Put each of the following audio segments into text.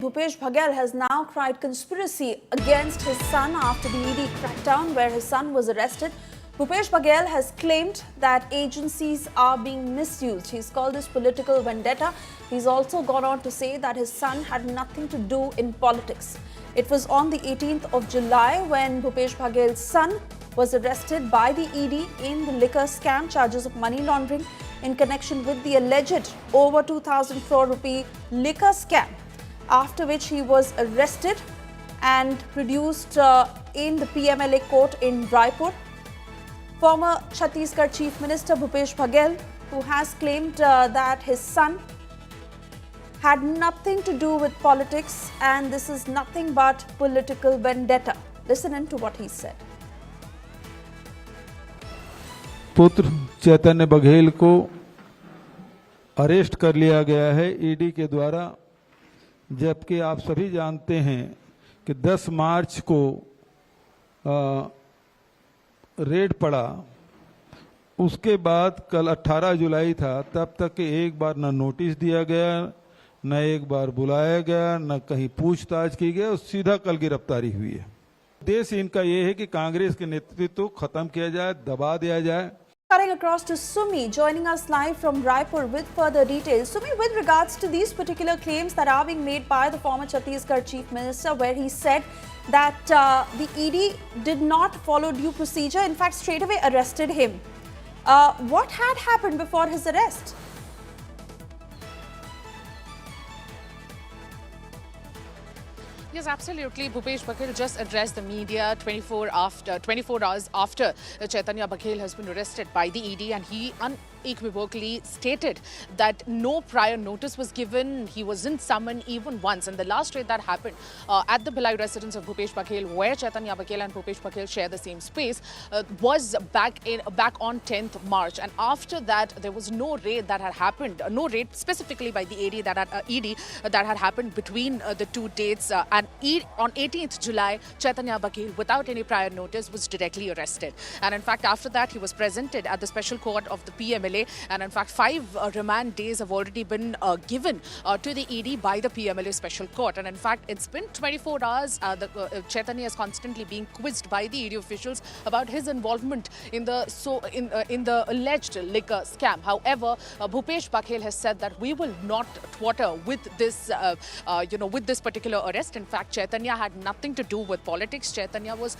Bhupesh Baghel has now cried conspiracy against his son after the ED crackdown where his son was arrested. Bhupesh Baghel has claimed that agencies are being misused. He's called this political vendetta. He's also gone on to say that his son had nothing to do in politics. It was on the 18th of July when Bhupesh Baghel's son was arrested by the ED in the liquor scam charges of money laundering in connection with the alleged over 2,000 crore rupee liquor scam, after which he was arrested and produced in the PMLA court in Raipur. Former Chhattisgarh Chief Minister Bhupesh Baghel, who has claimed that his son had nothing to do with politics and this is nothing but political vendetta. Listen in to what he said. पुत्र चैतन्य बघेल को arrest कर लिया गया है ED के द्वारा, जबकि आप सभी जानते हैं कि 10 मार्च को रेड पड़ा। उसके बाद कल 18 जुलाई था, तब तक कि एक बार न नोटिस दिया गया, न एक बार बुलाया गया, न कहीं पूछताछ की गई और सीधा कल गिरफ्तारी हुई है। उद्देश्य इनका ये है कि कांग्रेस के नेतृत्व को खत्म किया जाए, दबा दिया जाए। Cutting across to Sumi, joining us live from Raipur with further details. Sumi, with regards to these particular claims that are being made by the former Chhattisgarh Chief Minister, where he said that the ED did not follow due procedure, in fact, straight away arrested him. What had happened before his arrest? Yes, absolutely. Bhupesh Baghel just addressed the media 24 hours after Chaitanya Baghel has been arrested by the ED, and he unequivocally stated that no prior notice was given. He wasn't summoned even once. And the last raid that happened at the Bhilai residence of Bhupesh Baghel, where Chaitanya Baghel and Bhupesh Baghel share the same space, was back on 10th March. And after that, there was no raid that had happened, no raid specifically by the ED that had happened between the two dates. And on 18th July, Chaitanya Baghel, without any prior notice, was directly arrested. And in fact, after that, he was presented at the special court of the PMLA. And in fact, 5 remand days have already been given to the ED by the PMLA special court. And in fact, it's been 24 hours. Chaitanya is constantly being quizzed by the ED officials about his involvement in the alleged liquor scam. However, Bhupesh Baghel has said that we will not thwart with this, with this particular arrest. In fact, Chaitanya had nothing to do with politics. Chaitanya was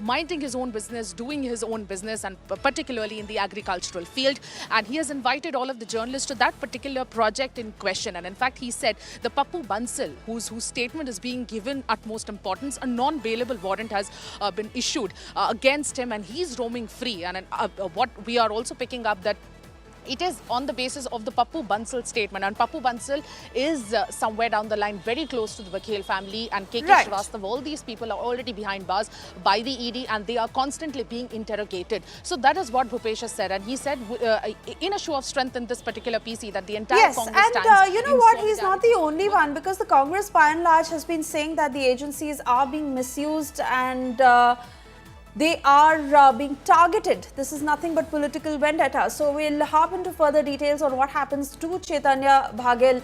minding his own business, doing his own business, and particularly in the agricultural field. And he has invited all of the journalists to that particular project in question. And in fact, he said the Pappu Bansal, whose statement is being given utmost importance, a non-bailable warrant has been issued against him, and he's roaming free. And what we are also picking up that it is on the basis of the Pappu Bansal statement, and Pappu Bansal is somewhere down the line very close to the Baghel family, and KK Srivastava, all these people are already behind bars by the ED and they are constantly being interrogated. So that is what Bhupesh has said, and he said in a show of strength in this particular PC that the entire Congress stands. Yes, and you know what, he's not the only one, because the Congress by and large has been saying that the agencies are being misused and they are being targeted. This is nothing but political vendetta. So we'll hop into further details on what happens to Chaitanya Baghel